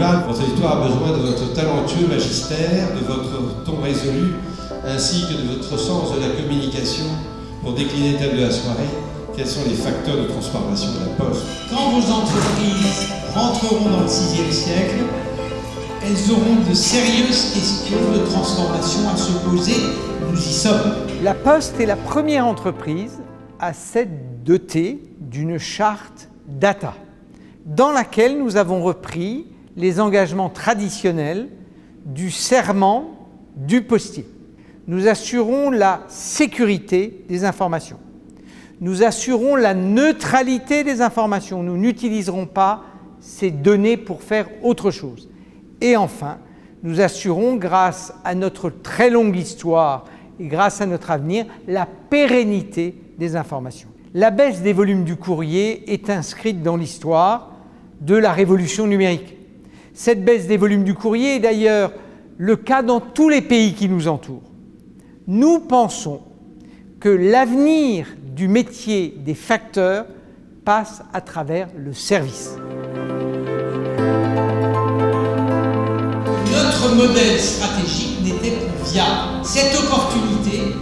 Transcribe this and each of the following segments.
Rival, votre histoire a besoin de votre talentueux magistère, de votre ton résolu, ainsi que de votre sens de la communication pour décliner thème de la soirée. Quels sont les facteurs de transformation de la Poste? Quand vos entreprises rentreront dans le 6e siècle, elles auront de sérieuses questions de transformation à se poser. Nous y sommes. La Poste est la première entreprise à s'être dotée d'une charte data, dans laquelle nous avons repris les engagements traditionnels du serment du postier. Nous assurons la sécurité des informations. Nous assurons la neutralité des informations. Nous n'utiliserons pas ces données pour faire autre chose. Et enfin, nous assurons, grâce à notre très longue histoire et grâce à notre avenir, la pérennité des informations. La baisse des volumes du courrier est inscrite dans l'histoire de la révolution numérique. Cette baisse des volumes du courrier est d'ailleurs le cas dans tous les pays qui nous entourent. Nous pensons que l'avenir du métier des facteurs passe à travers le service. Notre modèle stratégique n'était plus viable. Cette opportunité,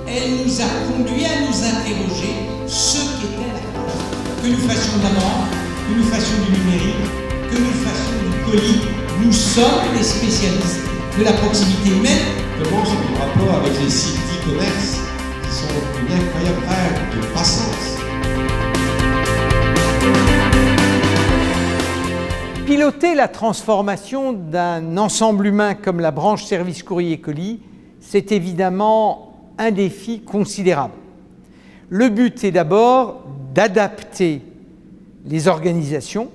elle nous a conduit à nous interroger ce qu'était la poste. Que nous fassions de la banque, que nous fassions du numérique, que nous fassions du colis, nous sommes les spécialistes de la proximité humaine. Comment c'est mon rapport avec les sites d'e-commerce qui sont une incroyable vague de croissance? Piloter la transformation d'un ensemble humain comme la branche service courrier colis, c'est évidemment un défi considérable. Le but est d'abord d'adapter les organisations,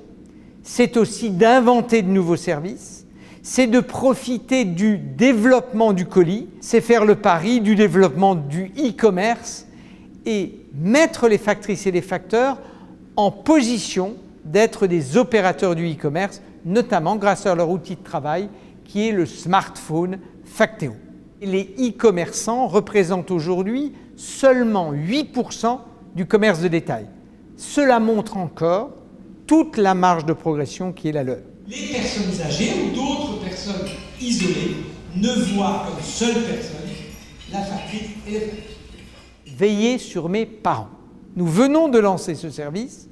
c'est aussi d'inventer de nouveaux services, c'est de profiter du développement du colis, c'est faire le pari du développement du e-commerce et mettre les factrices et les facteurs en position d'être des opérateurs du e-commerce, notamment grâce à leur outil de travail qui est le smartphone Factéo. Les e-commerçants représentent aujourd'hui seulement 8% du commerce de détail. Cela montre encore toute la marge de progression qui est la leur. Les personnes âgées ou d'autres personnes isolées ne voient comme seule personne la factrice et les factures. Veillez sur mes parents. Nous venons de lancer ce service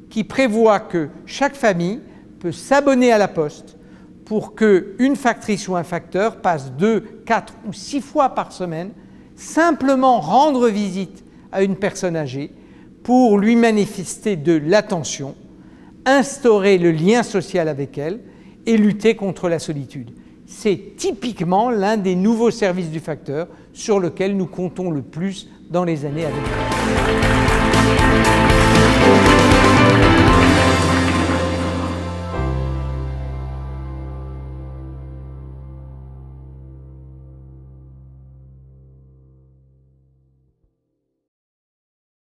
qui prévoit que chaque famille peut s'abonner à la Poste pour qu'une factrice ou un facteur passe 2, 4 ou 6 fois par semaine simplement rendre visite à une personne âgée pour lui manifester de l'attention, instaurer le lien social avec elle et lutter contre la solitude. C'est typiquement l'un des nouveaux services du facteur sur lequel nous comptons le plus dans les années à venir.